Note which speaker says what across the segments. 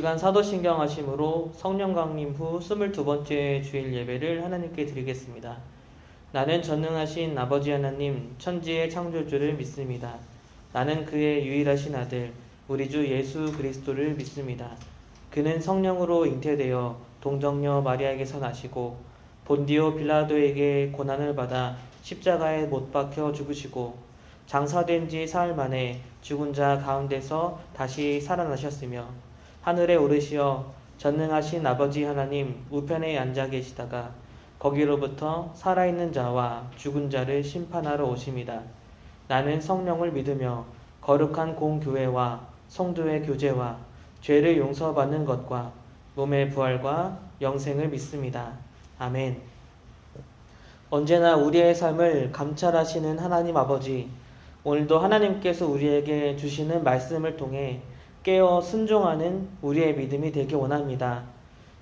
Speaker 1: 시간 사도신경 하심으로 성령 강림 후 22번째 주일 예배를 하나님께 드리겠습니다. 나는 전능하신 아버지 하나님 천지의 창조주를 믿습니다. 나는 그의 유일하신 아들 우리 주 예수 그리스도를 믿습니다. 그는 성령으로 잉태되어 동정녀 마리아에게서 나시고 본디오 빌라도에게 고난을 받아 십자가에 못 박혀 죽으시고 장사된 지 사흘 만에 죽은 자 가운데서 다시 살아나셨으며 하늘에 오르시어 전능하신 아버지 하나님 우편에 앉아 계시다가 거기로부터 살아있는 자와 죽은 자를 심판하러 오심이다. 나는 성령을 믿으며 거룩한 공교회와 성도의 교제와 죄를 용서받는 것과 몸의 부활과 영생을 믿습니다. 아멘. 언제나 우리의 삶을 감찰하시는 하나님 아버지, 오늘도 하나님께서 우리에게 주시는 말씀을 통해 깨어 순종하는 우리의 믿음이 되기 원합니다.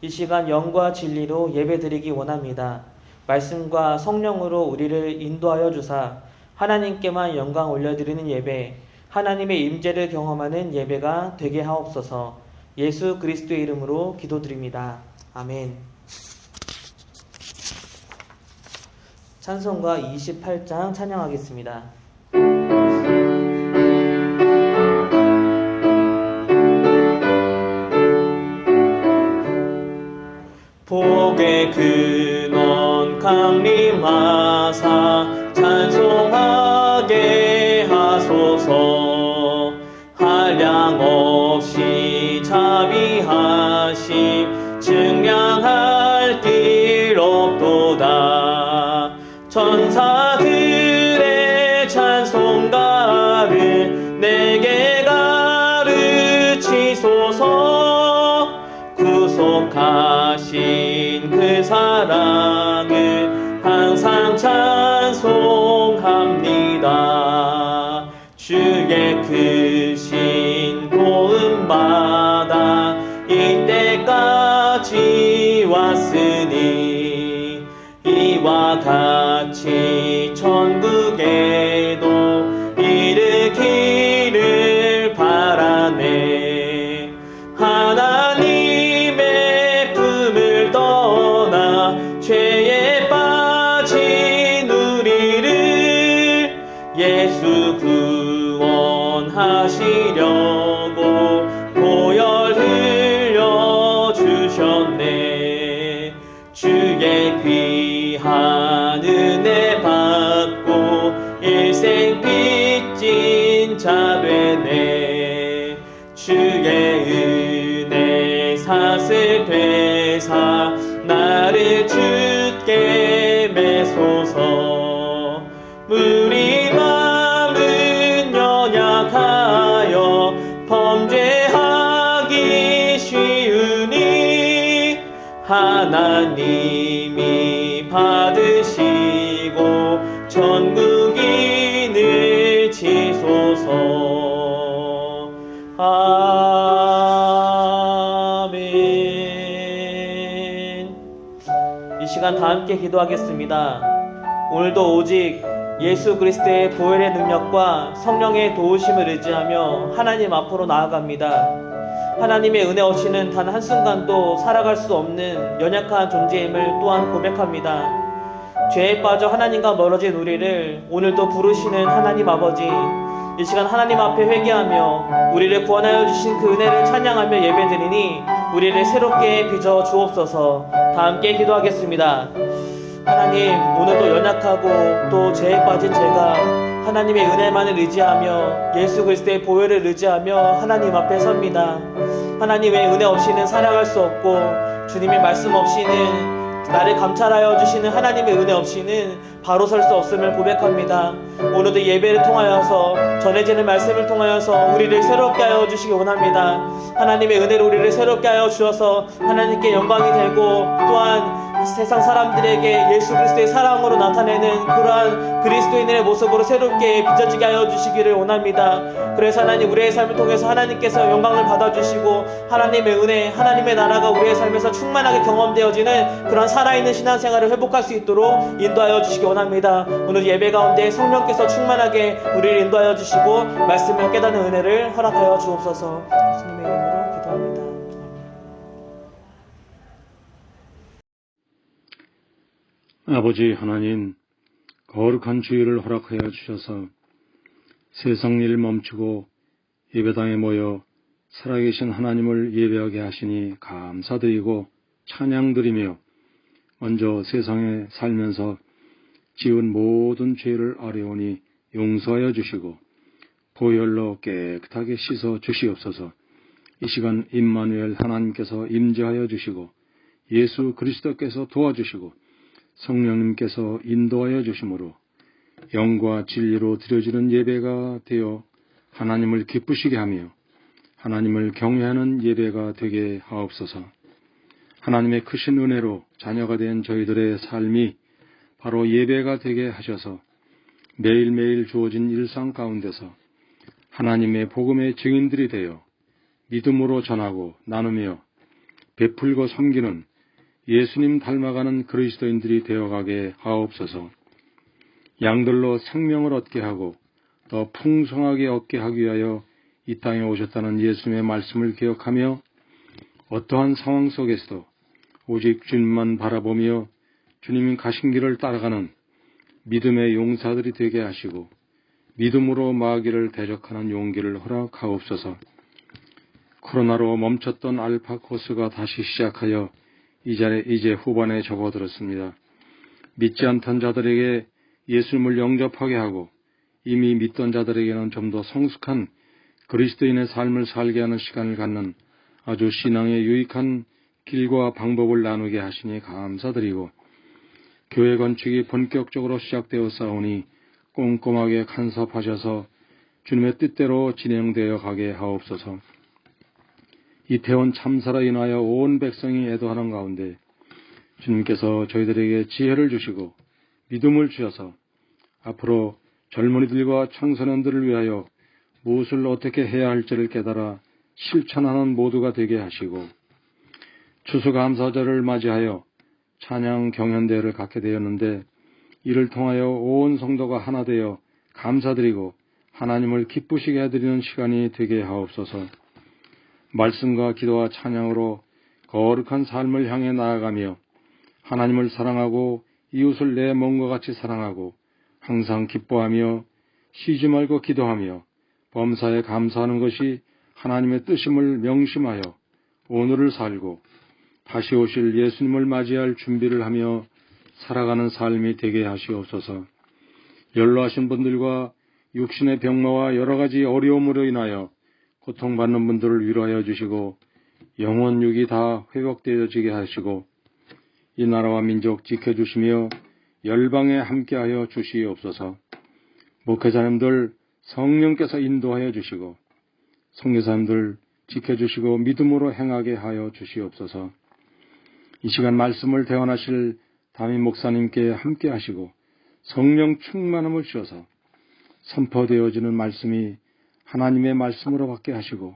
Speaker 1: 이 시간 영과 진리로 예배드리기 원합니다. 말씀과 성령으로 우리를 인도하여 주사 하나님께만 영광 올려드리는 예배, 하나님의 임재를 경험하는 예배가 되게 하옵소서. 예수 그리스도의 이름으로 기도드립니다. 아멘. 찬송가 28장 찬양하겠습니다. 복의 근원 강림하사 찬송하게 하소서. 한량 없이 자비하심 증량할 길 없도다. 천사들의 찬송가를 내게 가르치소서. 구속하신 그 사랑을 항상 찬송합니다. 주의 크신 도움받아 이때까지 왔으니 이와 같이 천국에도 이르기를 바라네. 하나님의 품을 떠나 죄에 빠진 우리를 예수 구원하시려고 보혈 흘려 주셨네. 주의 귀한 은혜 받고 일생 빚진 자 되네. 주의 은혜 사슬 되사 나를 주께 매소서. 우리 마음은 연약하여 범죄하기 쉬우니 하나님이 받으시고 천국인을 치소서. 아멘. 이 시간 다 함께 기도하겠습니다. 오늘도 오직 예수 그리스도의 보혈의 능력과 성령의 도우심을 의지하며 하나님 앞으로 나아갑니다. 하나님의 은혜 없이는 단 한순간도 살아갈 수 없는 연약한 존재임을 또한 고백합니다. 죄에 빠져 하나님과 멀어진 우리를 오늘도 부르시는 하나님 아버지, 이 시간 하나님 앞에 회개하며 우리를 구원하여 주신 그 은혜를 찬양하며 예배드리니 우리를 새롭게 빚어 주옵소서. 다 함께 기도하겠습니다. 하나님, 오늘도 연약하고 또 죄에 빠진 제가 하나님의 은혜만을 의지하며 예수 그리스도의 보혈을 의지하며 하나님 앞에 섭니다. 하나님의 은혜 없이는 살아갈 수 없고 주님의 말씀 없이는, 나를 감찰하여 주시는 하나님의 은혜 없이는 바로 설 수 없음을 고백합니다. 오늘도 예배를 통하여서 전해지는 말씀을 통하여서 우리를 새롭게 하여 주시기 원합니다. 하나님의 은혜로 우리를 새롭게 하여 주셔서 하나님께 영광이 되고 또한 세상 사람들에게 예수 그리스도의 사랑으로 나타내는 그러한 그리스도인의 모습으로 새롭게 빚어지게 하여 주시기를 원합니다. 그래서 하나님, 우리의 삶을 통해서 하나님께서 영광을 받아주시고 하나님의 은혜, 하나님의 나라가 우리의 삶에서 충만하게 경험되어지는 그런 살아있는 신앙생활을 회복할 수 있도록 인도하여 주시기 원합니다. 오늘 예배 가운데 성령께서 충만하게 우리를 인도하여 주시고 말씀을 깨닫는 은혜를 허락하여 주옵소서. 예수님의 이름으로 기도합니다.
Speaker 2: 아버지 하나님, 거룩한 주일을 허락하여 주셔서 세상 일 멈추고 예배당에 모여 살아계신 하나님을 예배하게 하시니 감사드리고 찬양드리며 먼저 세상에 살면서 지은 모든 죄를 아뢰오니 용서하여 주시고 보혈로 깨끗하게 씻어 주시옵소서. 이 시간 임마누엘 하나님께서 임재하여 주시고 예수 그리스도께서 도와주시고 성령님께서 인도하여 주심으로 영과 진리로 드려지는 예배가 되어 하나님을 기쁘시게 하며 하나님을 경외하는 예배가 되게 하옵소서. 하나님의 크신 은혜로 자녀가 된 저희들의 삶이 바로 예배가 되게 하셔서 매일매일 주어진 일상 가운데서 하나님의 복음의 증인들이 되어 믿음으로 전하고 나누며 베풀고 섬기는 예수님 닮아가는 그리스도인들이 되어가게 하옵소서. 양들로 생명을 얻게 하고 더 풍성하게 얻게 하기 위하여 이 땅에 오셨다는 예수님의 말씀을 기억하며 어떠한 상황 속에서도 오직 주님만 바라보며 주님이 가신 길을 따라가는 믿음의 용사들이 되게 하시고 믿음으로 마귀를 대적하는 용기를 허락하옵소서. 코로나로 멈췄던 알파 코스가 다시 시작하여 이제 후반에 접어들었습니다. 믿지 않던 자들에게 예수님을 영접하게 하고 이미 믿던 자들에게는 좀 더 성숙한 그리스도인의 삶을 살게 하는 시간을 갖는 아주 신앙에 유익한 길과 방법을 나누게 하시니 감사드리고 교회 건축이 본격적으로 시작되어 싸우니 꼼꼼하게 간섭하셔서 주님의 뜻대로 진행되어 가게 하옵소서. 이태원 참사로 인하여 온 백성이 애도하는 가운데 주님께서 저희들에게 지혜를 주시고 믿음을 주셔서 앞으로 젊은이들과 청소년들을 위하여 무엇을 어떻게 해야 할지를 깨달아 실천하는 모두가 되게 하시고 추수감사절을 맞이하여 찬양 경연대회를 갖게 되었는데 이를 통하여 온 성도가 하나 되어 감사드리고 하나님을 기쁘시게 해드리는 시간이 되게 하옵소서. 말씀과 기도와 찬양으로 거룩한 삶을 향해 나아가며 하나님을 사랑하고 이웃을 내 몸과 같이 사랑하고 항상 기뻐하며 쉬지 말고 기도하며 범사에 감사하는 것이 하나님의 뜻임을 명심하여 오늘을 살고 다시 오실 예수님을 맞이할 준비를 하며 살아가는 삶이 되게 하시옵소서. 연로하신 분들과 육신의 병마와 여러 가지 어려움으로 인하여 고통받는 분들을 위로하여 주시고 영혼 육이 다 회복되어지게 하시고 이 나라와 민족 지켜주시며 열방에 함께하여 주시옵소서. 목회자님들 성령께서 인도하여 주시고 선교사님들 지켜주시고 믿음으로 행하게 하여 주시옵소서. 이 시간 말씀을 대원하실 담임 목사님께 함께하시고 성령 충만함을 주셔서 선포되어지는 말씀이 하나님의 말씀으로 받게 하시고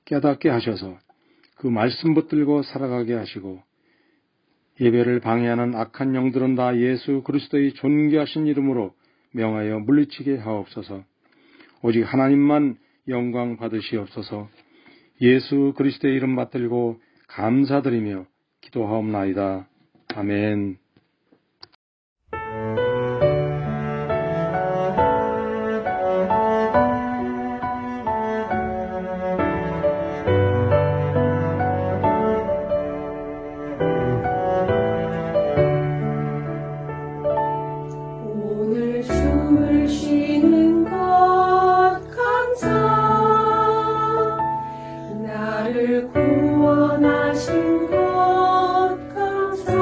Speaker 2: 깨닫게 하셔서 그 말씀 붙들고 살아가게 하시고 예배를 방해하는 악한 영들은 다 예수 그리스도의 존귀하신 이름으로 명하여 물리치게 하옵소서. 오직 하나님만 영광 받으시옵소서. 예수 그리스도의 이름 받들고 감사드리며 기도하옵나이다. 아멘.
Speaker 3: 오늘 숨을 쉬는 것 감사, 나를 구원하신 것 감사.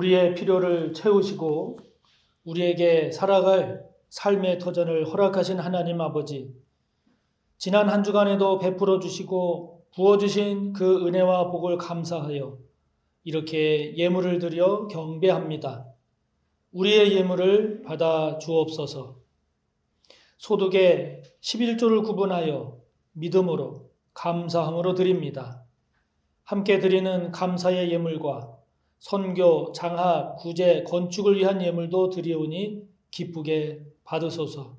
Speaker 4: 우리의 필요를 채우시고 우리에게 살아갈 삶의 터전을 허락하신 하나님 아버지, 지난 한 주간에도 베풀어 주시고 부어주신 그 은혜와 복을 감사하여 이렇게 예물을 드려 경배합니다. 우리의 예물을 받아 주옵소서. 소득의 11조를 구분하여 믿음으로 감사함으로 드립니다. 함께 드리는 감사의 예물과 선교, 장학, 구제, 건축을 위한 예물도 드리오니 기쁘게 받으소서.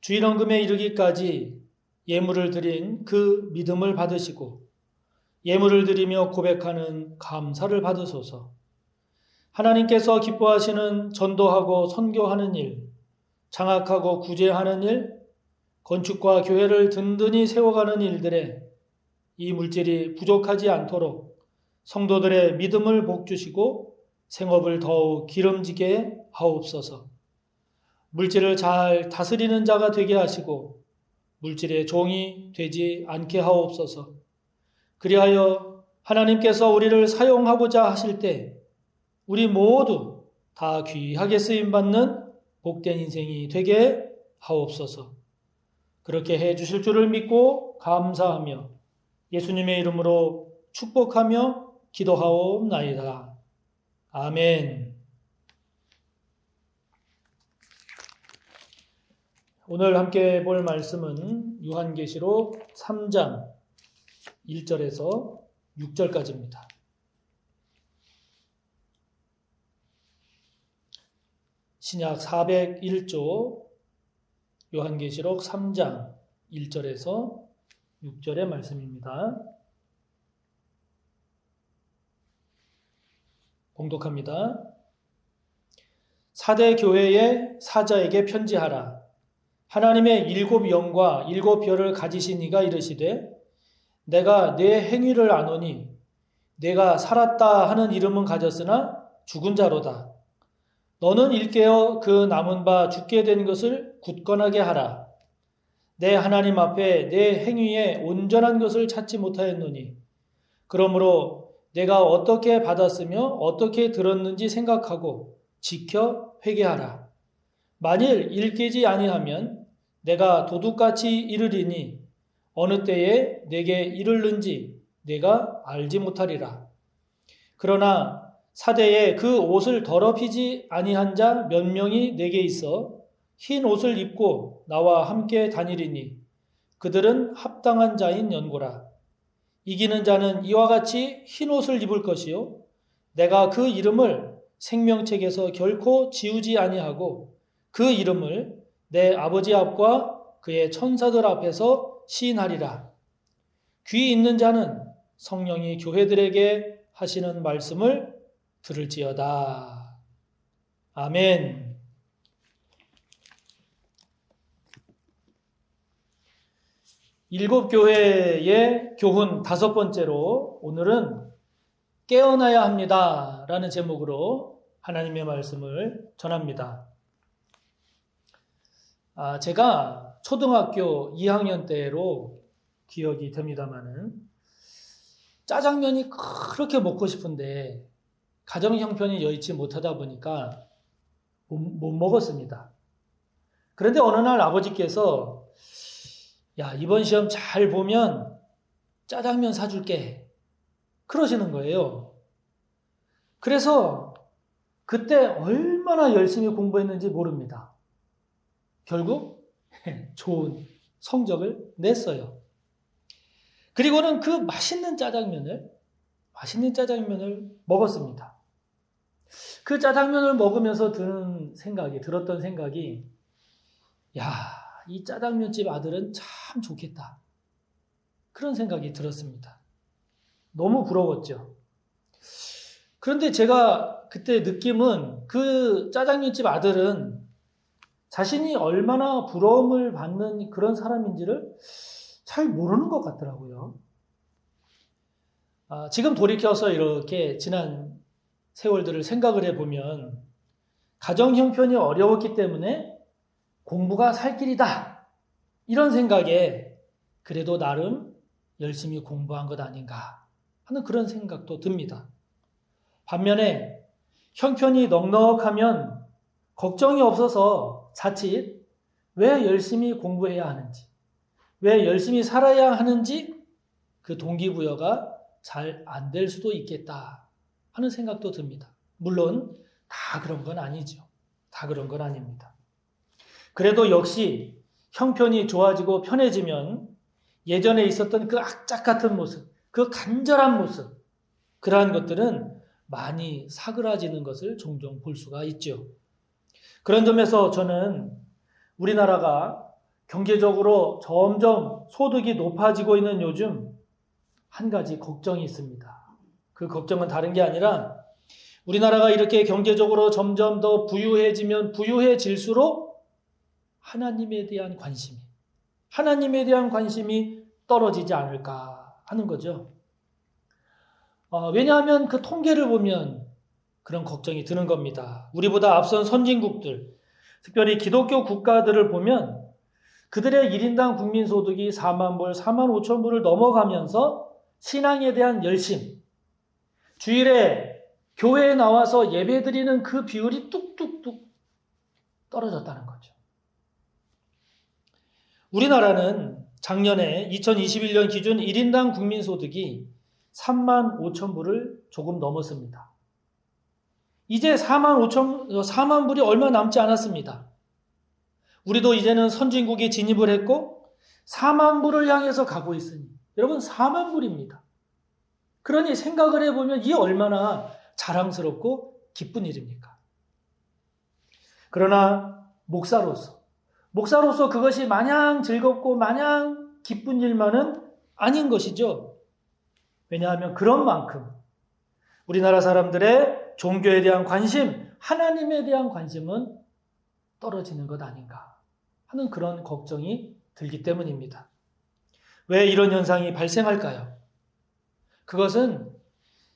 Speaker 4: 주일헌금에 이르기까지 예물을 드린 그 믿음을 받으시고 예물을 드리며 고백하는 감사를 받으소서. 하나님께서 기뻐하시는 전도하고 선교하는 일, 장학하고 구제하는 일, 건축과 교회를 든든히 세워가는 일들에 이 물질이 부족하지 않도록 성도들의 믿음을 복주시고 생업을 더욱 기름지게 하옵소서. 물질을 잘 다스리는 자가 되게 하시고 물질의 종이 되지 않게 하옵소서. 그리하여 하나님께서 우리를 사용하고자 하실 때 우리 모두 다 귀하게 쓰임받는 복된 인생이 되게 하옵소서. 그렇게 해 주실 줄을 믿고 감사하며 예수님의 이름으로 축복하며 기도하옵나이다. 아멘. 오늘 함께 볼 말씀은 요한계시록 3장 1절에서 6절까지입니다. 신약 401조 요한계시록 3장 1절에서 6절의 말씀입니다. 봉독합니다. 사대 교회의 사자에게 편지하라. 하나님의 7 영과 7 별을 가지신 이가 이르시되 내가 내 행위를 아노니 내가 살았다 하는 이름은 가졌으나 죽은 자로다. 너는 일깨어 그 남은 바 죽게 된 것을 굳건하게 하라. 내 하나님 앞에 내 행위에 온전한 것을 찾지 못하였노니 그러므로 내가 어떻게 받았으며 어떻게 들었는지 생각하고 지켜 회개하라. 만일 일깨지 아니하면 내가 도둑같이 이르리니 어느 때에 내게 이르는지 내가 알지 못하리라. 그러나 사대에 그 옷을 더럽히지 아니한 자 몇 명이 내게 있어 흰 옷을 입고 나와 함께 다니리니 그들은 합당한 자인 연고라. 이기는 자는 이와 같이 흰 옷을 입을 것이요 내가 그 이름을 생명책에서 결코 지우지 아니하고 그 이름을 내 아버지 앞과 그의 천사들 앞에서 시인하리라. 귀 있는 자는 성령이 교회들에게 하시는 말씀을 들을지어다. 아멘. 일곱 교회의 교훈 5번째로 오늘은 깨어나야 합니다 라는 제목으로 하나님의 말씀을 전합니다. 제가 초등학교 2학년 때로 기억이 됩니다마는 짜장면이 그렇게 먹고 싶은데 가정 형편이 여의치 못하다 보니까 못 먹었습니다. 그런데 어느 날 아버지께서 야, 이번 시험 잘 보면 짜장면 사줄게 그러시는 거예요. 그래서 그때 얼마나 열심히 공부했는지 모릅니다. 결국 좋은 성적을 냈어요. 그리고는 그 맛있는 짜장면을 먹었습니다. 그 짜장면을 먹으면서 들었던 생각이 야, 이 짜장면집 아들은 참 좋겠다. 그런 생각이 들었습니다. 너무 부러웠죠. 그런데 제가 그때 느낌은 그 짜장면집 아들은 자신이 얼마나 부러움을 받는 그런 사람인지를 잘 모르는 것 같더라고요. 지금 돌이켜서 이렇게 지난 세월들을 생각을 해보면 가정 형편이 어려웠기 때문에 공부가 살 길이다 이런 생각에 그래도 나름 열심히 공부한 것 아닌가 하는 그런 생각도 듭니다. 반면에 형편이 넉넉하면 걱정이 없어서 자칫 왜 열심히 공부해야 하는지, 왜 열심히 살아야 하는지 그 동기부여가 잘 안 될 수도 있겠다 하는 생각도 듭니다. 물론 다 그런 건 아니죠. 다 그런 건 아닙니다. 그래도 역시 형편이 좋아지고 편해지면 예전에 있었던 그 악착 같은 모습, 그 간절한 모습, 그러한 것들은 많이 사그라지는 것을 종종 볼 수가 있죠. 그런 점에서 저는 우리나라가 경제적으로 점점 소득이 높아지고 있는 요즘 한 가지 걱정이 있습니다. 그 걱정은 다른 게 아니라 우리나라가 이렇게 경제적으로 점점 더 부유해지면 부유해질수록 하나님에 대한 관심이 떨어지지 않을까 하는 거죠. 왜냐하면 그 통계를 보면 그런 걱정이 드는 겁니다. 우리보다 앞선 선진국들, 특별히 기독교 국가들을 보면 그들의 1인당 국민소득이 4만 불, 4만 5천 불을 넘어가면서 신앙에 대한 열심, 주일에 교회에 나와서 예배드리는 그 비율이 뚝뚝뚝 떨어졌다는 거죠. 우리나라는 작년에 2021년 기준 1인당 국민소득이 3만 5천 불을 조금 넘었습니다. 이제 4만 불이 얼마 남지 않았습니다. 우리도 이제는 선진국에 진입을 했고 4만 불을 향해서 가고 있으니 여러분 4만 불입니다. 그러니 생각을 해보면 이게 얼마나 자랑스럽고 기쁜 일입니까? 그러나 목사로서 그것이 마냥 즐겁고 마냥 기쁜 일만은 아닌 것이죠. 왜냐하면 그런 만큼 우리나라 사람들의 종교에 대한 관심, 하나님에 대한 관심은 떨어지는 것 아닌가 하는 그런 걱정이 들기 때문입니다. 왜 이런 현상이 발생할까요? 그것은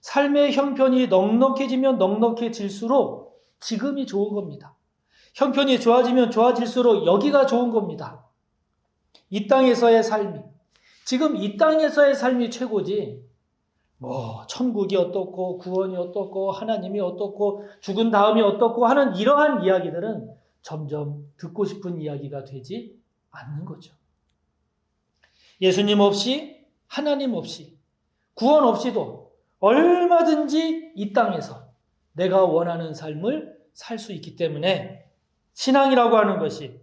Speaker 4: 삶의 형편이 넉넉해지면 넉넉해질수록 지금이 좋은 겁니다. 형편이 좋아지면 좋아질수록 여기가 좋은 겁니다. 이 땅에서의 삶이, 지금 이 땅에서의 삶이 최고지, 천국이 어떻고, 구원이 어떻고, 하나님이 어떻고, 죽은 다음이 어떻고 하는 이러한 이야기들은 점점 듣고 싶은 이야기가 되지 않는 거죠. 예수님 없이, 하나님 없이, 구원 없이도 얼마든지 이 땅에서 내가 원하는 삶을 살 수 있기 때문에 신앙이라고 하는 것이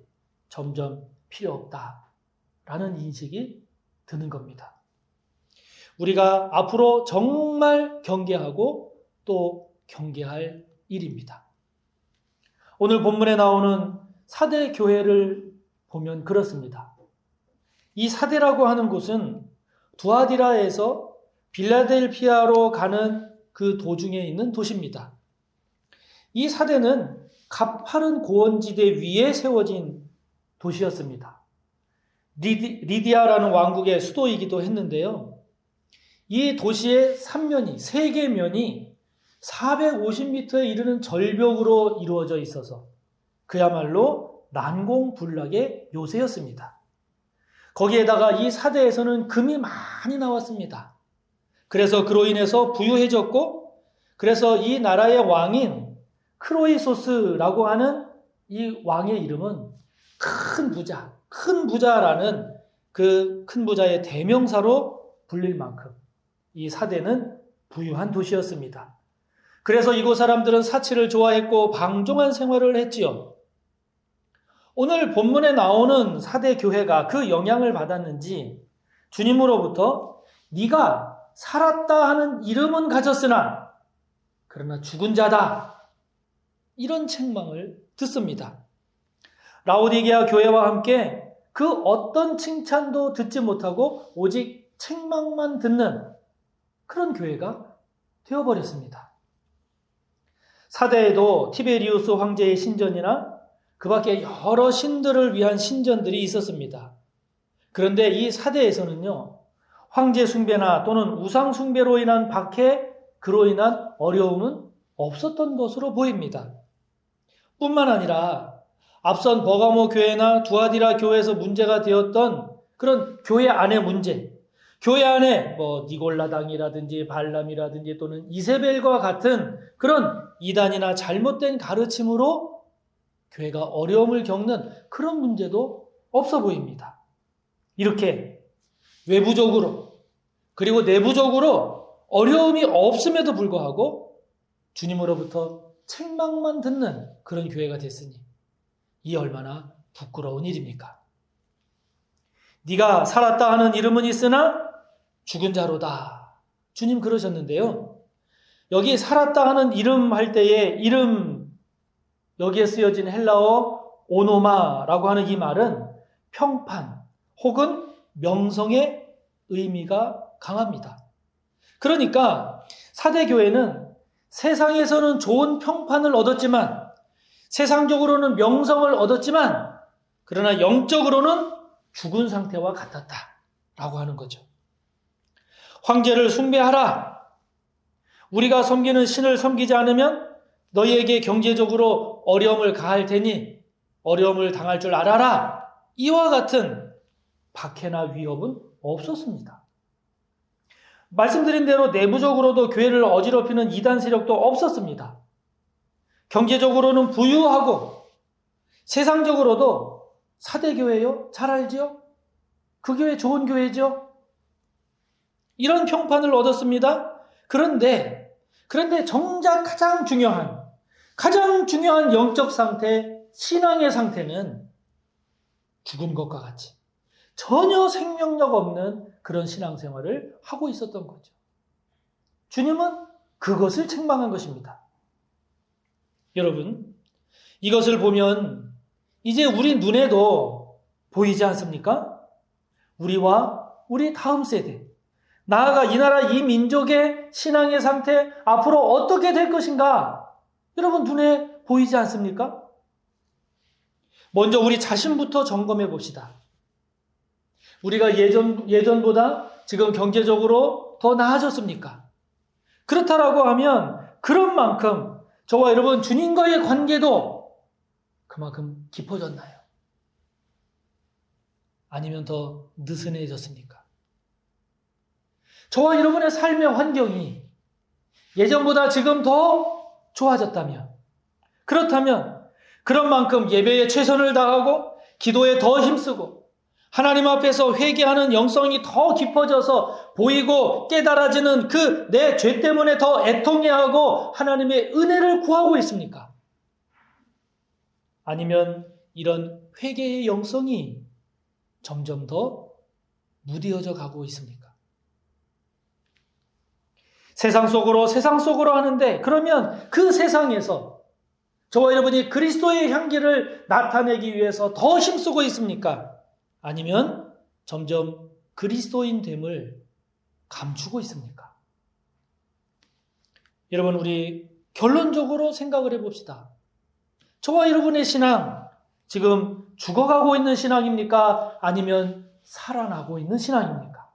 Speaker 4: 점점 필요 없다라는 인식이 드는 겁니다. 우리가 앞으로 정말 경계하고 또 경계할 일입니다. 오늘 본문에 나오는 사대 교회를 보면 그렇습니다. 이 사대라고 하는 곳은 두아디라에서 빌라델피아로 가는 그 도중에 있는 도시입니다. 이 사대는 가파른 고원지대 위에 세워진 도시였습니다. 리디아라는 왕국의 수도이기도 했는데요. 이 도시의 삼면이, 세계면이 450m에 이르는 절벽으로 이루어져 있어서 그야말로 난공불락의 요새였습니다. 거기에다가 이 사대에서는 금이 많이 나왔습니다. 그래서 그로 인해서 부유해졌고, 그래서 이 나라의 왕인 크로이소스라고 하는 이 왕의 이름은 큰 부자라는 그 큰 부자의 대명사로 불릴 만큼 이 사대는 부유한 도시였습니다. 그래서 이곳 사람들은 사치를 좋아했고 방종한 생활을 했지요. 오늘 본문에 나오는 사대 교회가 그 영향을 받았는지 주님으로부터 네가 살았다 하는 이름은 가졌으나 그러나 죽은 자다, 이런 책망을 듣습니다. 라오디게아 교회와 함께 그 어떤 칭찬도 듣지 못하고 오직 책망만 듣는 그런 교회가 되어버렸습니다. 사대에도 티베리우스 황제의 신전이나 그 밖에 여러 신들을 위한 신전들이 있었습니다. 그런데 이 사대에서는요, 황제 숭배나 또는 우상 숭배로 인한 박해, 그로 인한 어려움은 없었던 것으로 보입니다. 뿐만 아니라 앞선 버가모 교회나 두아디라 교회에서 문제가 되었던 그런 교회 안의 문제, 교회 안에 니골라당이라든지 발람이라든지 또는 이세벨과 같은 그런 이단이나 잘못된 가르침으로 교회가 어려움을 겪는 그런 문제도 없어 보입니다. 이렇게 외부적으로 그리고 내부적으로 어려움이 없음에도 불구하고 주님으로부터 책망만 듣는 그런 교회가 됐으니 이 얼마나 부끄러운 일입니까? 네가 살았다 하는 이름은 있으나 죽은 자로다. 주님 그러셨는데요. 여기 살았다 하는 이름 할 때에 이름 여기에 쓰여진 헬라어 오노마라고 하는 이 말은 평판 혹은 명성의 의미가 강합니다. 그러니까 사대교회는 세상에서는 좋은 평판을 얻었지만 세상적으로는 명성을 얻었지만 그러나 영적으로는 죽은 상태와 같았다라고 하는 거죠. 황제를 숭배하라. 우리가 섬기는 신을 섬기지 않으면 너희에게 경제적으로 어려움을 가할 테니 어려움을 당할 줄 알아라. 이와 같은 박해나 위협은 없었습니다. 말씀드린 대로 내부적으로도 교회를 어지럽히는 이단 세력도 없었습니다. 경제적으로는 부유하고 세상적으로도 사대교회요? 잘 알지요? 그 교회 좋은 교회죠? 이런 평판을 얻었습니다. 그런데 정작 가장 중요한 영적 상태, 신앙의 상태는 죽은 것과 같이 전혀 생명력 없는 그런 신앙생활을 하고 있었던 거죠. 주님은 그것을 책망한 것입니다. 여러분, 이것을 보면 이제 우리 눈에도 보이지 않습니까? 우리와 우리 다음 세대, 나아가 이 나라 이 민족의 신앙의 상태 앞으로 어떻게 될 것인가? 여러분 눈에 보이지 않습니까? 먼저 우리 자신부터 점검해 봅시다. 우리가 예전보다 지금 경제적으로 더 나아졌습니까? 그렇다라고 하면 그런 만큼 저와 여러분 주님과의 관계도 그만큼 깊어졌나요? 아니면 더 느슨해졌습니까? 저와 여러분의 삶의 환경이 예전보다 지금 더 좋아졌다면, 그렇다면 그런 만큼 예배에 최선을 다하고 기도에 더 힘쓰고 하나님 앞에서 회개하는 영성이 더 깊어져서 보이고 깨달아지는 그 내 죄 때문에 더 애통해하고 하나님의 은혜를 구하고 있습니까? 아니면 이런 회개의 영성이 점점 더 무뎌져 가고 있습니까? 세상 속으로 하는데 그러면 그 세상에서 저와 여러분이 그리스도의 향기를 나타내기 위해서 더 힘쓰고 있습니까? 아니면 점점 그리스도인됨을 감추고 있습니까? 여러분 우리 결론적으로 생각을 해봅시다. 저와 여러분의 신앙 지금 죽어가고 있는 신앙입니까? 아니면 살아나고 있는 신앙입니까?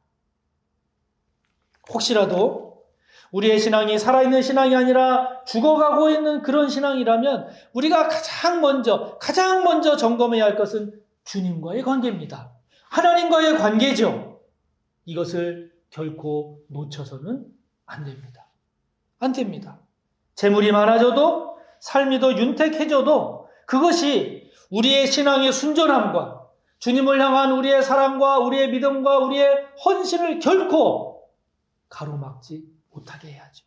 Speaker 4: 혹시라도 우리의 신앙이 살아있는 신앙이 아니라 죽어가고 있는 그런 신앙이라면 우리가 가장 먼저 점검해야 할 것은 주님과의 관계입니다. 하나님과의 관계죠. 이것을 결코 놓쳐서는 안 됩니다. 안 됩니다. 재물이 많아져도 삶이 더 윤택해져도 그것이 우리의 신앙의 순전함과 주님을 향한 우리의 사랑과 우리의 믿음과 우리의 헌신을 결코 가로막지 못하게 해야죠.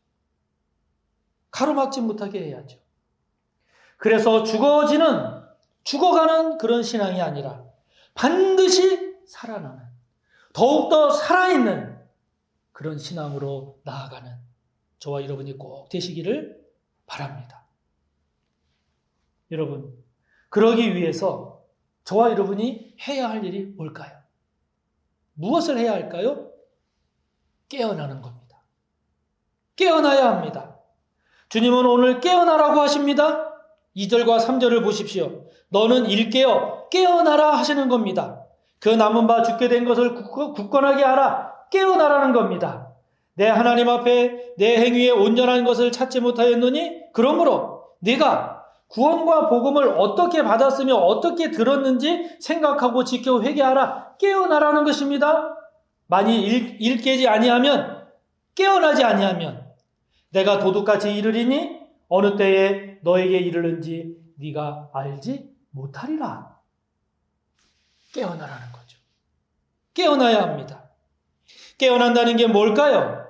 Speaker 4: 가로막지 못하게 해야죠. 그래서 죽어가는 그런 신앙이 아니라 반드시 살아나는, 더욱더 살아있는 그런 신앙으로 나아가는 저와 여러분이 꼭 되시기를 바랍니다. 여러분, 그러기 위해서 저와 여러분이 해야 할 일이 뭘까요? 무엇을 해야 할까요? 깨어나는 겁니다. 깨어나야 합니다. 주님은 오늘 깨어나라고 하십니다. 2절과 3절을 보십시오. 너는 일깨어 깨어나라 하시는 겁니다. 그 남은 바 죽게 된 것을 굳건하게 하라. 깨어나라는 겁니다. 내 하나님 앞에 내 행위에 온전한 것을 찾지 못하였느니 그러므로 네가 구원과 복음을 어떻게 받았으며 어떻게 들었는지 생각하고 지켜 회개하라. 깨어나라는 것입니다. 만일 일깨지 아니하면, 깨어나지 아니하면 내가 도둑같이 이르리니 어느 때에 너에게 이르는지 네가 알지 못하리라. 깨어나라는 거죠. 깨어나야 합니다. 깨어난다는 게 뭘까요?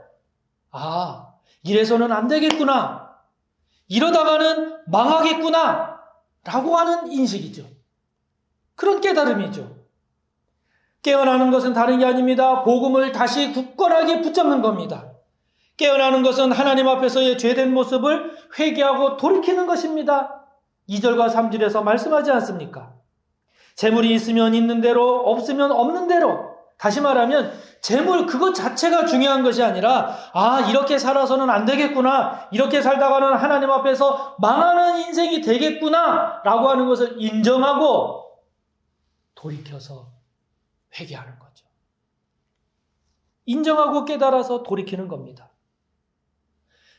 Speaker 4: 아, 이래서는 안 되겠구나. 이러다가는 망하겠구나. 라고 하는 인식이죠. 그런 깨달음이죠. 깨어나는 것은 다른 게 아닙니다. 복음을 다시 굳건하게 붙잡는 겁니다. 깨어나는 것은 하나님 앞에서의 죄된 모습을 회개하고 돌이키는 것입니다. 2절과 3절에서 말씀하지 않습니까? 재물이 있으면 있는 대로, 없으면 없는 대로. 다시 말하면 재물 그것 자체가 중요한 것이 아니라 이렇게 살아서는 안 되겠구나. 이렇게 살다가는 하나님 앞에서 망하는 인생이 되겠구나. 라고 하는 것을 인정하고 돌이켜서 회개하는 거죠. 인정하고 깨달아서 돌이키는 겁니다.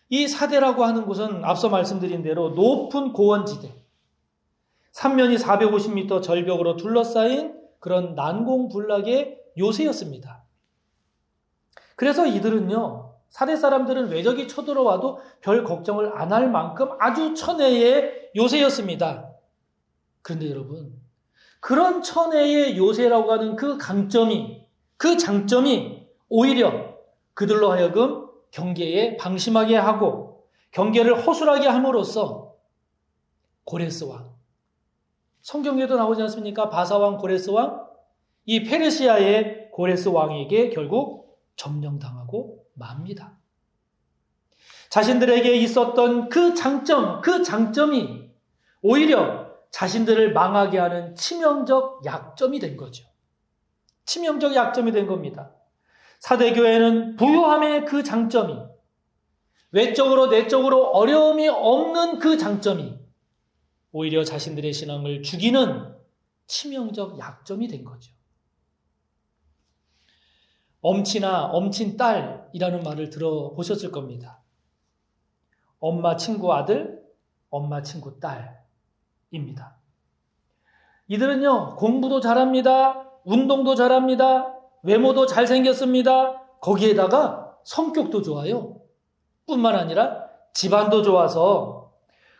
Speaker 4: 이 사대라고 하는 곳은 앞서 말씀드린 대로 높은 고원지대, 삼면이 450m 절벽으로 둘러싸인 그런 난공불락의 요새였습니다. 그래서 이들은요, 사대 사람들은 외적이 쳐들어와도 별 걱정을 안 할 만큼 아주 천혜의 요새였습니다. 그런데 여러분, 그런 천혜의 요새라고 하는 그 강점이, 그 장점이 오히려 그들로 하여금 경계에 방심하게 하고 경계를 허술하게 함으로써 고레스 왕, 성경에도 나오지 않습니까? 바사왕, 고레스 왕, 이 페르시아의 고레스 왕에게 결국 점령당하고 맙니다. 자신들에게 있었던 그 장점, 그 장점이 오히려 자신들을 망하게 하는 치명적 약점이 된 거죠. 치명적 약점이 된 겁니다. 사대교회는 부유함의 그 장점이, 외적으로 내적으로 어려움이 없는 그 장점이 오히려 자신들의 신앙을 죽이는 치명적 약점이 된 거죠. 엄친아, 엄친딸이라는 말을 들어보셨을 겁니다. 엄마 친구 아들, 엄마 친구 딸입니다. 이들은요, 공부도 잘합니다. 운동도 잘합니다. 외모도 잘생겼습니다. 거기에다가 성격도 좋아요. 뿐만 아니라 집안도 좋아서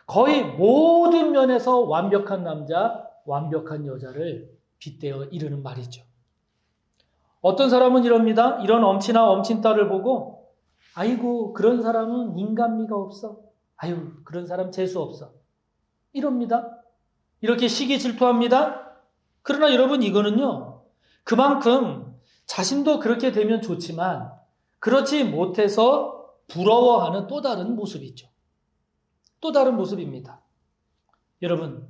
Speaker 4: 거의 모든 면에서 완벽한 남자, 완벽한 여자를 빗대어 이르는 말이죠. 어떤 사람은 이럽니다. 이런 엄친아, 엄친딸을 보고 아이고, 그런 사람은 인간미가 없어. 아유, 그런 사람 재수 없어. 이럽니다. 이렇게 시기 질투합니다. 그러나 여러분, 이거는요, 그만큼 자신도 그렇게 되면 좋지만 그렇지 못해서 부러워하는 또 다른 모습이죠. 또 다른 모습입니다. 여러분,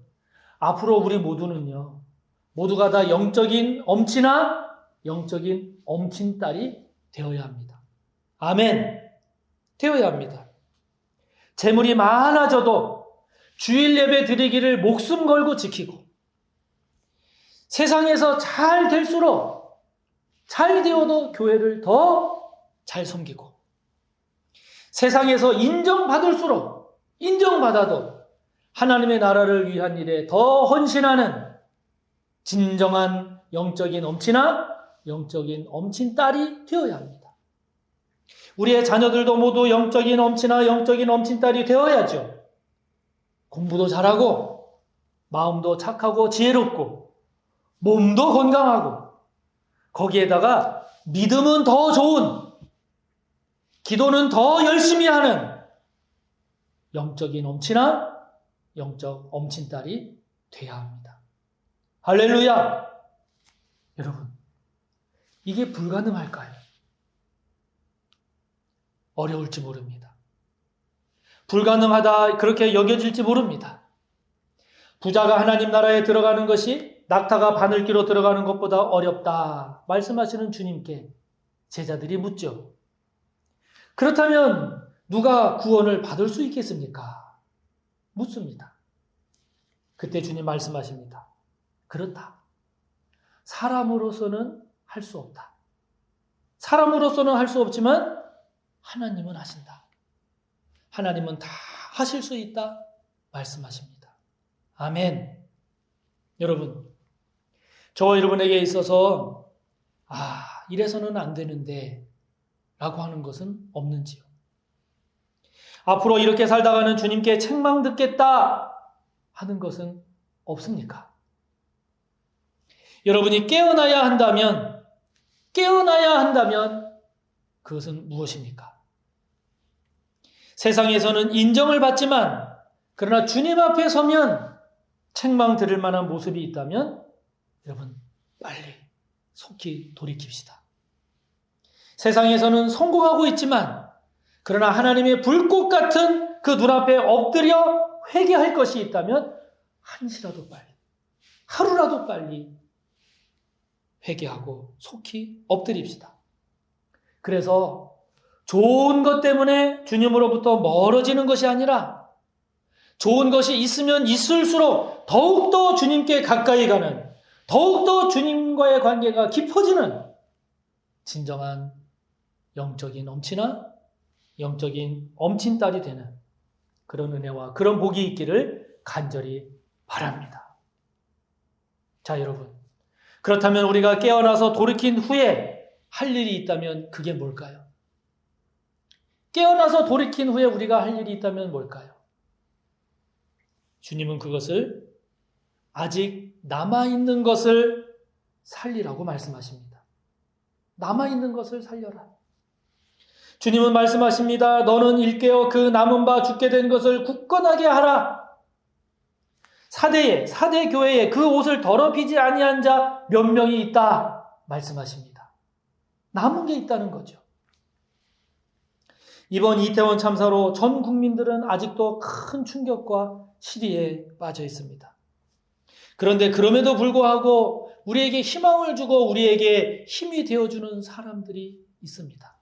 Speaker 4: 앞으로 우리 모두는요, 모두가 다 영적인 엄친아, 영적인 엄친딸이 되어야 합니다. 아멘. 되어야 합니다. 재물이 많아져도 주일 예배 드리기를 목숨 걸고 지키고, 세상에서 잘 될수록 잘 되어도 교회를 더 잘 섬기고, 세상에서 인정받을수록 인정받아도 하나님의 나라를 위한 일에 더 헌신하는 진정한 영적인 엄친아, 영적인 엄친딸이 되어야 합니다. 우리의 자녀들도 모두 영적인 엄친아, 영적인 엄친딸이 되어야죠. 공부도 잘하고, 마음도 착하고 지혜롭고, 몸도 건강하고, 거기에다가 믿음은 더 좋은, 기도는 더 열심히 하는 영적인 엄친아, 영적 엄친딸이 돼야 합니다. 할렐루야! 여러분, 이게 불가능할까요? 어려울지 모릅니다. 불가능하다 그렇게 여겨질지 모릅니다. 부자가 하나님 나라에 들어가는 것이 낙타가 바늘기로 들어가는 것보다 어렵다 말씀하시는 주님께 제자들이 묻죠. 그렇다면 누가 구원을 받을 수 있겠습니까? 묻습니다. 그때 주님 말씀하십니다. 그렇다. 사람으로서는 할 수 없다. 사람으로서는 할 수 없지만 하나님은 하신다. 하나님은 다 하실 수 있다 말씀하십니다. 아멘. 여러분, 저와 여러분에게 있어서 이래서는 안 되는데 라고 하는 것은 없는지요? 앞으로 이렇게 살다가는 주님께 책망 듣겠다 하는 것은 없습니까? 여러분이 깨어나야 한다면 그것은 무엇입니까? 세상에서는 인정을 받지만 그러나 주님 앞에 서면 책망 들을 만한 모습이 있다면 여러분 빨리 속히 돌이킵시다. 세상에서는 성공하고 있지만 그러나 하나님의 불꽃 같은 그 눈앞에 엎드려 회개할 것이 있다면 한시라도 빨리, 하루라도 빨리 회개하고 속히 엎드립시다. 그래서 좋은 것 때문에 주님으로부터 멀어지는 것이 아니라 좋은 것이 있으면 있을수록 더욱더 주님께 가까이 가는, 더욱더 주님과의 관계가 깊어지는 진정한 영적인 엄친아, 영적인 엄친딸이 되는 그런 은혜와 그런 복이 있기를 간절히 바랍니다. 자, 여러분. 그렇다면 우리가 깨어나서 돌이킨 후에 할 일이 있다면 그게 뭘까요? 깨어나서 돌이킨 후에 우리가 할 일이 있다면 뭘까요? 주님은 그것을 아직 남아있는 것을 살리라고 말씀하십니다. 남아있는 것을 살려라. 주님은 말씀하십니다. 너는 일깨어 그 남은 바 죽게 된 것을 굳건하게 하라. 사대 교회에 그 옷을 더럽히지 아니한 자 몇 명이 있다 말씀하십니다. 남은 게 있다는 거죠. 이번 이태원 참사로 전 국민들은 아직도 큰 충격과 시리에 빠져 있습니다. 그런데 그럼에도 불구하고 우리에게 희망을 주고 우리에게 힘이 되어주는 사람들이 있습니다.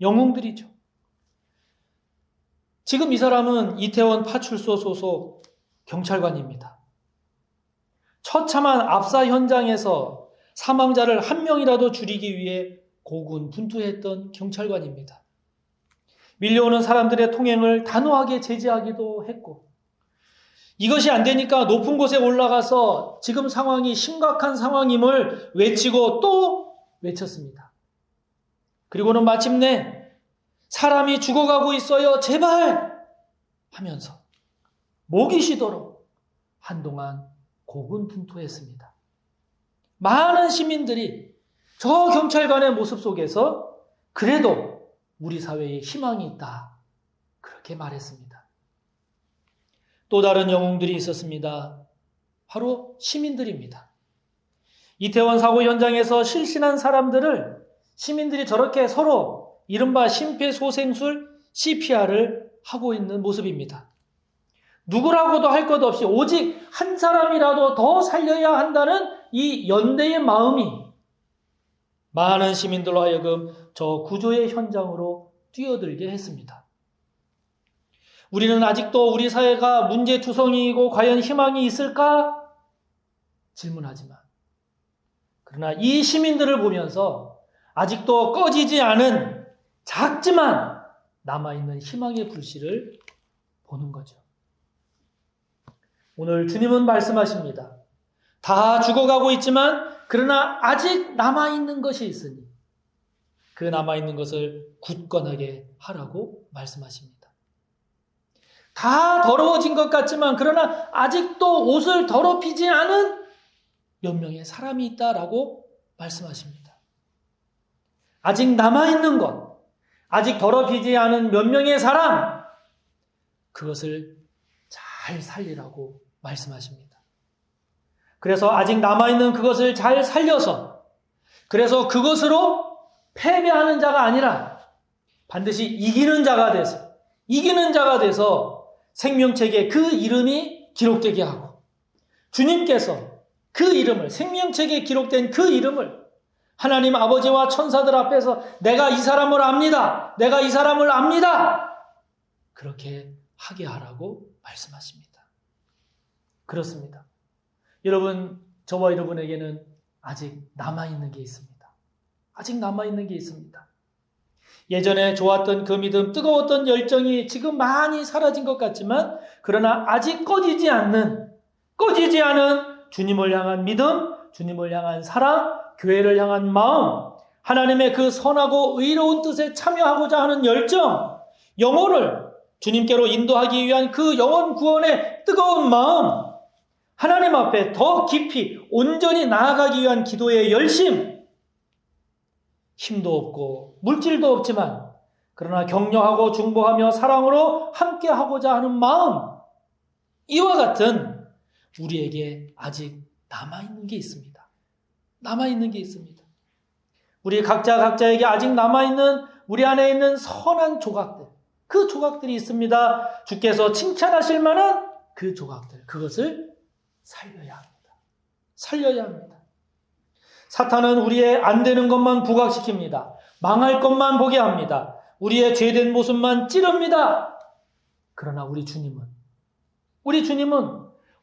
Speaker 4: 영웅들이죠. 지금 이 사람은 이태원 파출소 소속 경찰관입니다. 처참한 압사 현장에서 사망자를 한 명이라도 줄이기 위해 고군분투했던 경찰관입니다. 밀려오는 사람들의 통행을 단호하게 제지하기도 했고, 이것이 안 되니까 높은 곳에 올라가서 지금 상황이 심각한 상황임을 외치고 또 외쳤습니다. 그리고는 마침내 사람이 죽어가고 있어요, 제발! 하면서 목이 쉬도록 한동안 고군분투했습니다. 많은 시민들이 저 경찰관의 모습 속에서 그래도 우리 사회에 희망이 있다, 그렇게 말했습니다. 또 다른 영웅들이 있었습니다. 바로 시민들입니다. 이태원 사고 현장에서 실신한 사람들을 시민들이 저렇게 서로 이른바 심폐소생술 CPR을 하고 있는 모습입니다. 누구라고도 할 것 없이 오직 한 사람이라도 더 살려야 한다는 이 연대의 마음이 많은 시민들로 하여금 저 구조의 현장으로 뛰어들게 했습니다. 우리는 아직도 우리 사회가 문제투성이이고 과연 희망이 있을까? 질문하지만 그러나 이 시민들을 보면서 아직도 꺼지지 않은 작지만 남아있는 희망의 불씨를 보는 거죠. 오늘 주님은 말씀하십니다. 다 죽어가고 있지만 그러나 아직 남아있는 것이 있으니 그 남아있는 것을 굳건하게 하라고 말씀하십니다. 다 더러워진 것 같지만 그러나 아직도 옷을 더럽히지 않은 몇 명의 사람이 있다라고 말씀하십니다. 아직 남아있는 것, 아직 더럽히지 않은 몇 명의 사람, 그것을 잘 살리라고 말씀하십니다. 그래서 아직 남아있는 그것을 잘 살려서, 그래서 그것으로 패배하는 자가 아니라 반드시 이기는 자가 돼서 생명책에 그 이름이 기록되게 하고, 주님께서 그 이름을, 생명책에 기록된 그 이름을 하나님 아버지와 천사들 앞에서 내가 이 사람을 압니다. 내가 이 사람을 압니다. 그렇게 하게 하라고 말씀하십니다. 그렇습니다. 여러분, 저와 여러분에게는 아직 남아있는 게 있습니다. 아직 남아있는 게 있습니다. 예전에 좋았던 그 믿음, 뜨거웠던 열정이 지금 많이 사라진 것 같지만 그러나 아직 꺼지지 않은 주님을 향한 믿음, 주님을 향한 사랑, 교회를 향한 마음, 하나님의 그 선하고 의로운 뜻에 참여하고자 하는 열정, 영혼을 주님께로 인도하기 위한 그 영혼 구원의 뜨거운 마음, 하나님 앞에 더 깊이 온전히 나아가기 위한 기도의 열심, 힘도 없고 물질도 없지만 그러나 격려하고 중보하며 사랑으로 함께하고자 하는 마음, 이와 같은 우리에게 아직 남아있는 게 있습니다. 남아있는 게 있습니다. 우리 각자에게 아직 남아있는 우리 안에 있는 선한 조각들, 그 조각들이 있습니다. 주께서 칭찬하실 만한 그 조각들, 그것을 살려야 합니다. 살려야 합니다. 사탄은 우리의 안 되는 것만 부각시킵니다. 망할 것만 보게 합니다. 우리의 죄된 모습만 찌릅니다. 그러나 우리 주님은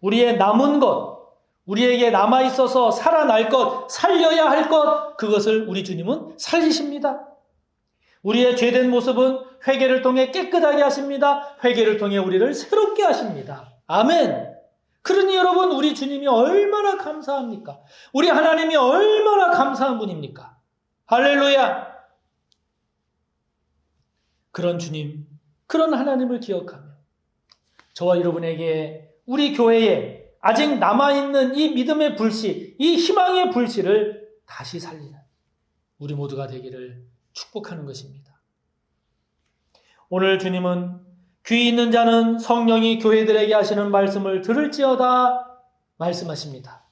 Speaker 4: 우리의 남은 것, 우리에게 남아있어서 살아날 것, 살려야 할 것, 그것을 우리 주님은 살리십니다. 우리의 죄된 모습은 회개를 통해 깨끗하게 하십니다. 회개를 통해 우리를 새롭게 하십니다. 아멘. 그러니 여러분, 우리 주님이 얼마나 감사합니까? 우리 하나님이 얼마나 감사한 분입니까? 할렐루야! 그런 주님, 그런 하나님을 기억하며 저와 여러분에게 우리 교회에 아직 남아있는 이 믿음의 불씨, 이 희망의 불씨를 다시 살리는 우리 모두가 되기를 축복하는 것입니다. 오늘 주님은 귀 있는 자는 성령이 교회들에게 하시는 말씀을 들을지어다 말씀하십니다.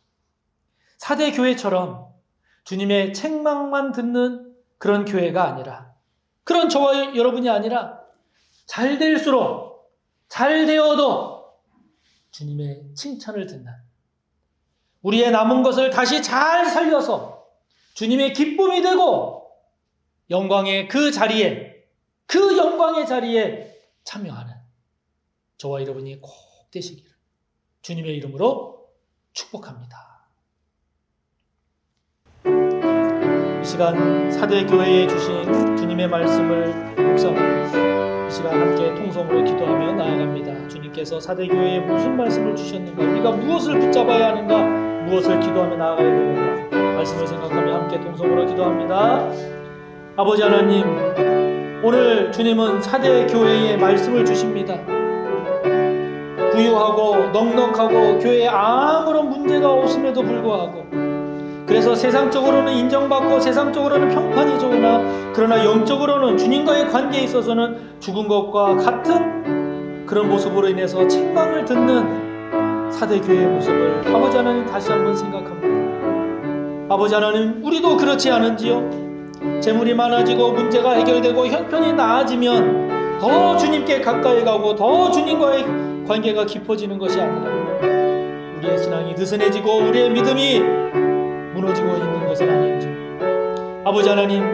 Speaker 4: 4대 교회처럼 주님의 책망만 듣는 그런 교회가 아니라, 그런 저와 여러분이 아니라 잘 될수록, 잘 되어도 주님의 칭찬을 듣는, 우리의 남은 것을 다시 잘 살려서 주님의 기쁨이 되고 영광의 그 자리에, 그 영광의 자리에 참여하는 저와 여러분이 꼭 되시기를 주님의 이름으로 축복합니다. 이 시간 4대 교회에 주신 주님의 말씀을 묵상하고 이 시간 함께 통성으로 기도하며 나아갑니다. 주님께서 4대 교회에 무슨 말씀을 주셨는가, 우리가 무엇을 붙잡아야 하는가, 무엇을 기도하며 나아가야 되는가, 말씀을 생각하며 함께 통성으로 기도합니다. 아버지 하나님, 오늘 주님은 4대 교회에 말씀을 주십니다. 부유하고 넉넉하고 교회에 아무런 문제가 없음에도 불구하고, 그래서 세상적으로는 인정받고 세상적으로는 평판이 좋으나 그러나 영적으로는 주님과의 관계에 있어서는 죽은 것과 같은 그런 모습으로 인해서 책망을 듣는 4대 교회의 모습을 아버지 하나님 다시 한번 생각합니다. 아버지 하나님, 우리도 그렇지 않은지요? 재물이 많아지고 문제가 해결되고 형편이 나아지면 더 주님께 가까이 가고 더 주님과의 관계가 깊어지는 것이 아니라 우리의 신앙이 느슨해지고 우리의 믿음이 무너지고 있는 것은 아닌지, 아버지 하나님,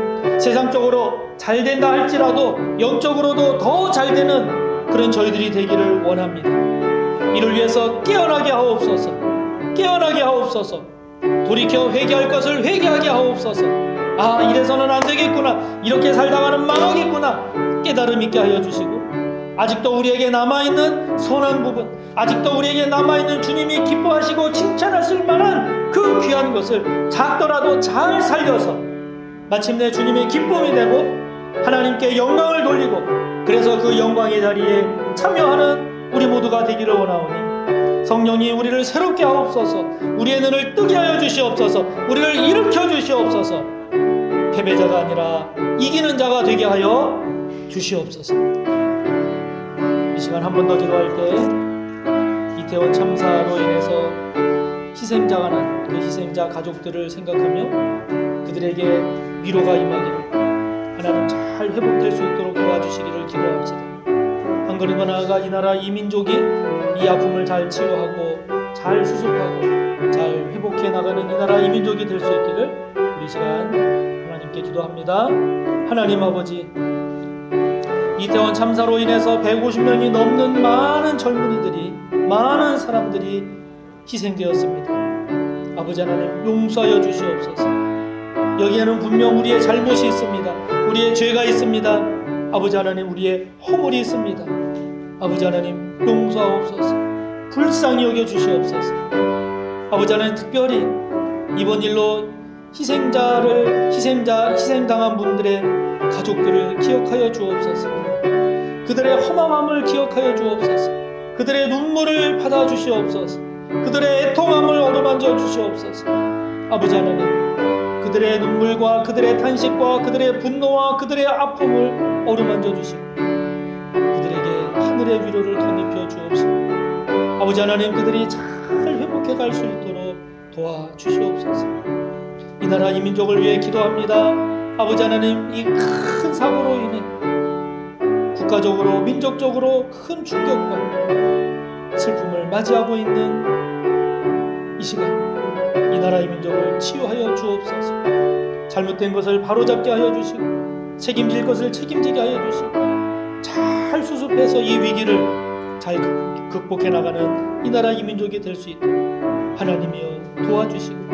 Speaker 4: 세상적으로 잘 된다 할지라도 영적으로도 더 잘 되는 그런 저희들이 되기를 원합니다. 이를 위해서 깨어나게 하옵소서. 깨어나게 하옵소서. 돌이켜 회개할 것을 회개하게 하옵소서. 아, 이래서는 안 되겠구나, 이렇게 살다가는 망하겠구나, 깨달음 있게 하여 주시고, 아직도 우리에게 남아있는 선한 부분, 아직도 우리에게 남아있는 주님이 기뻐하시고 칭찬하실 만한 그 귀한 것을 작더라도 잘 살려서 마침내 주님의 기쁨이 되고 하나님께 영광을 돌리고, 그래서 그 영광의 자리에 참여하는 우리 모두가 되기를 원하오니 성령이 우리를 새롭게 하옵소서. 우리의 눈을 뜨게 하여 주시옵소서. 우리를 일으켜 주시옵소서. 패배자가 아니라 이기는 자가 되게 하여 주시옵소서. 이 시간 한 번 더 기도할 때 이태원 참사로 인해서 희생자가 난 그 희생자 가족들을 생각하며 그들에게 위로가 임하기를, 하나님 잘 회복될 수 있도록 도와주시기를 기도합시다. 한 걸음 더 나아가 이 나라 이 민족이 이 아픔을 잘 치유하고 잘 수습하고 잘 회복해 나가는 이 나라 이 민족이 될 수 있기를 우리 시간 하나님께 기도합니다. 하나님 아버지, 이태원 참사로 인해서 150명이 넘는 많은 젊은이들이, 많은 사람들이 희생되었습니다. 아버지 하나님, 용서하여 주시옵소서. 여기에는 분명 우리의 잘못이 있습니다. 우리의 죄가 있습니다. 아버지 하나님, 우리의 허물이 있습니다. 아버지 하나님, 용서하옵소서. 불쌍히 여겨 주시옵소서. 아버지 하나님, 특별히 이번 일로 희생당한 분들의 가족들을 기억하여 주옵소서. 그들의 허망함을 기억하여 주옵소서. 그들의 눈물을 받아 주시옵소서. 그들의 애통함을 어루만져 주시옵소서. 아버지 하나님, 그들의 눈물과 그들의 탄식과 그들의 분노와 그들의 아픔을 어루만져 주시고 그들에게 하늘의 위로를 덧입혀 주옵소서. 아버지 하나님, 그들이 잘 회복해 갈 수 있도록 도와주시옵소서. 이 나라 이 민족을 위해 기도합니다. 아버지 하나님, 이 큰 사고로 인해 국가적으로 민족적으로 큰 충격과 슬픔을 맞이하고 있는 이 시간, 이 나라 이 민족을 치유하여 주옵소서. 잘못된 것을 바로잡게 하여 주시고 책임질 것을 책임지게 하여 주시고 잘 수습해서 이 위기를 잘 극복해 나가는 이 나라 이 민족이 될 수 있도록 하나님이여 도와주시고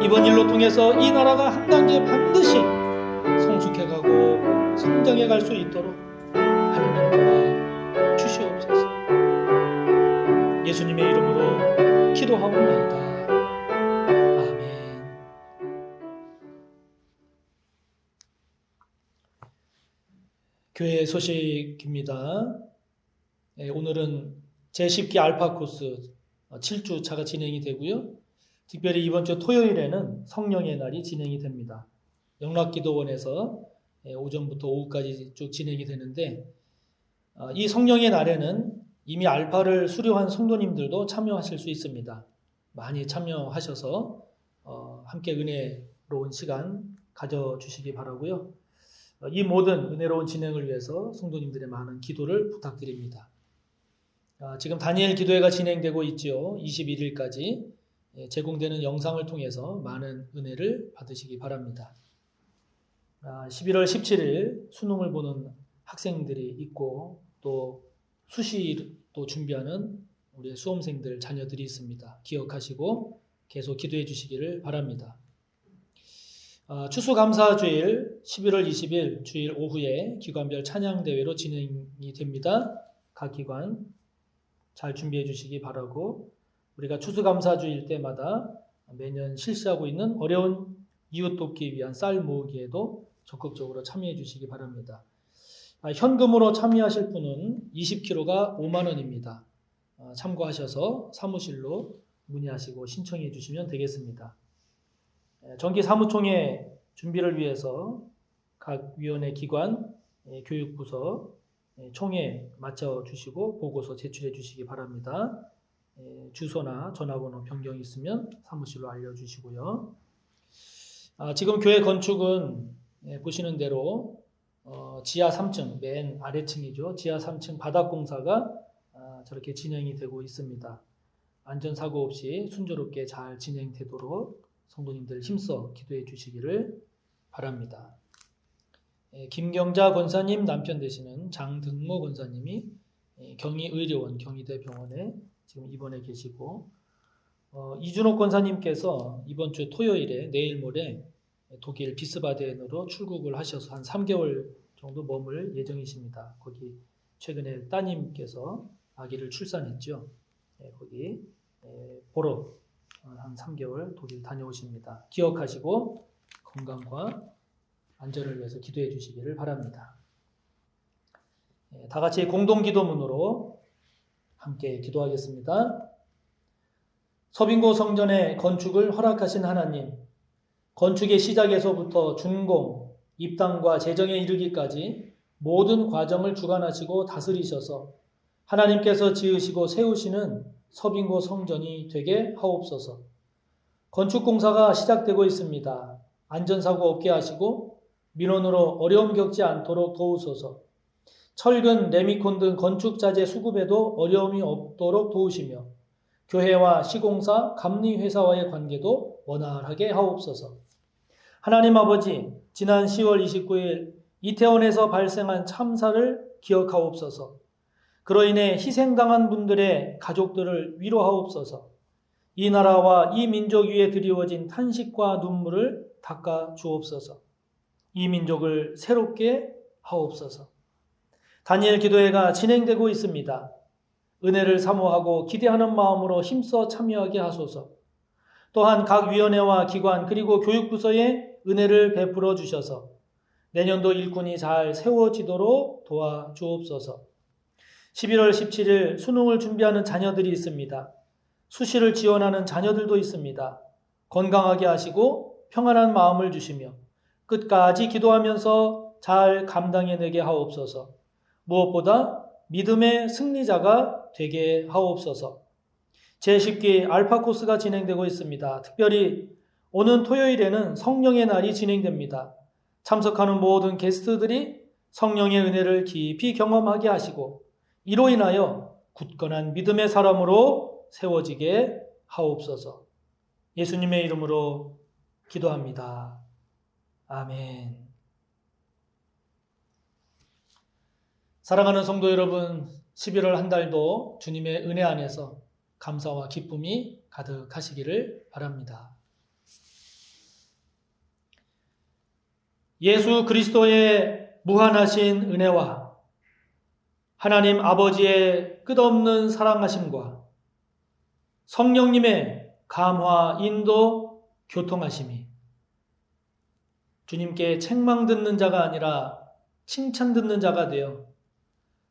Speaker 4: 이번 일로 통해서 이 나라가 한 단계 반드시 성숙해가고 성장해 갈 수 있도록 하나님 도와주시옵소서. 예수님의 이름으로 기도하옵나이다. 아멘. 교회 소식입니다. 오늘은 제10기 알파 코스 7주차가 진행이 되고요. 특별히 이번 주 토요일에는 성령의 날이 진행이 됩니다. 영락기도원에서 오전부터 오후까지 쭉 진행이 되는데 이 성령의 날에는 이미 알파를 수료한 성도님들도 참여하실 수 있습니다. 많이 참여하셔서 함께 은혜로운 시간 가져주시기 바라고요. 이 모든 은혜로운 진행을 위해서 성도님들의 많은 기도를 부탁드립니다. 지금 다니엘 기도회가 진행되고 있죠. 21일까지 제공되는 영상을 통해서 많은 은혜를 받으시기 바랍니다. 11월 17일 수능을 보는 학생들이 있고 또 수시도 준비하는 우리 수험생들 자녀들이 있습니다. 기억하시고 계속 기도해 주시기를 바랍니다. 추수감사주일 11월 20일 주일 오후에 기관별 찬양대회로 진행이 됩니다. 각 기관 잘 준비해 주시기 바라고 우리가 추수감사주일 때마다 매년 실시하고 있는 어려운 이웃 돕기 위한 쌀 모으기에도 적극적으로 참여해 주시기 바랍니다. 현금으로 참여하실 분은 20kg가 5만 원입니다. 참고하셔서 사무실로 문의하시고 신청해 주시면 되겠습니다. 정기 사무총회 준비를 위해서 각 위원회 기관, 교육부서 총회 맞춰 주시고 보고서 제출해 주시기 바랍니다. 주소나 전화번호 변경이 있으면 사무실로 알려주시고요. 지금 교회 건축은 보시는 대로 지하 3층, 맨 아래층이죠. 지하 3층 바닥공사가 저렇게 진행이 되고 있습니다. 안전사고 없이 순조롭게 잘 진행되도록 성도님들 힘써 기도해 주시기를 바랍니다. 김경자 권사님 남편 되시는 장등모 권사님이 경희의료원 경희대병원에 지금 입원해 계시고 이준옥 권사님께서 이번 주 토요일에 내일 모레 독일 비스바덴으로 출국을 하셔서 한 3개월 정도 머물 예정이십니다. 거기 최근에 따님께서 아기를 출산했죠. 거기 보러 한 3개월 독일 다녀오십니다. 기억하시고 건강과 안전을 위해서 기도해 주시기를 바랍니다. 다 같이 공동기도문으로 함께 기도하겠습니다. 서빙고 성전의 건축을 허락하신 하나님, 건축의 시작에서부터 준공, 입당과 재정에 이르기까지 모든 과정을 주관하시고 다스리셔서 하나님께서 지으시고 세우시는 서빙고 성전이 되게 하옵소서. 건축공사가 시작되고 있습니다. 안전사고 없게 하시고 민원으로 어려움 겪지 않도록 도우소서. 철근, 레미콘 등 건축자재 수급에도 어려움이 없도록 도우시며 교회와 시공사, 감리회사와의 관계도 원활하게 하옵소서. 하나님 아버지, 지난 10월 29일 이태원에서 발생한 참사를 기억하옵소서. 그로 인해 희생당한 분들의 가족들을 위로하옵소서. 이 나라와 이 민족 위에 드리워진 탄식과 눈물을 닦아 주옵소서. 이 민족을 새롭게 하옵소서. 다니엘 기도회가 진행되고 있습니다. 은혜를 사모하고 기대하는 마음으로 힘써 참여하게 하소서. 또한 각 위원회와 기관 그리고 교육부서에 은혜를 베풀어 주셔서 내년도 일꾼이 잘 세워지도록 도와주옵소서. 11월 17일 수능을 준비하는 자녀들이 있습니다. 수시를 지원하는 자녀들도 있습니다. 건강하게 하시고 평안한 마음을 주시며 끝까지 기도하면서 잘 감당해내게 하옵소서. 무엇보다 믿음의 승리자가 되게 하옵소서. 제10기 알파 코스가 진행되고 있습니다. 특별히 오는 토요일에는 성령의 날이 진행됩니다. 참석하는 모든 게스트들이 성령의 은혜를 깊이 경험하게 하시고 이로 인하여 굳건한 믿음의 사람으로 세워지게 하옵소서. 예수님의 이름으로 기도합니다. 아멘. 사랑하는 성도 여러분, 11월 한 달도 주님의 은혜 안에서 감사와 기쁨이 가득하시기를 바랍니다. 예수 그리스도의 무한하신 은혜와 하나님 아버지의 끝없는 사랑하심과 성령님의 감화, 인도, 교통하심이 주님께 책망 듣는 자가 아니라 칭찬 듣는 자가 되어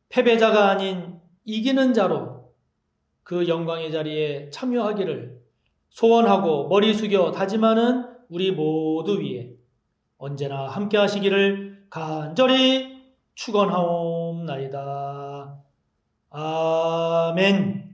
Speaker 4: 패배자가 아닌 이기는 자로 그 영광의 자리에 참여하기를 소원하고 머리 숙여 다짐하는 우리 모두 위에 언제나 함께 하시기를 간절히 축원하옵나이다. 아멘.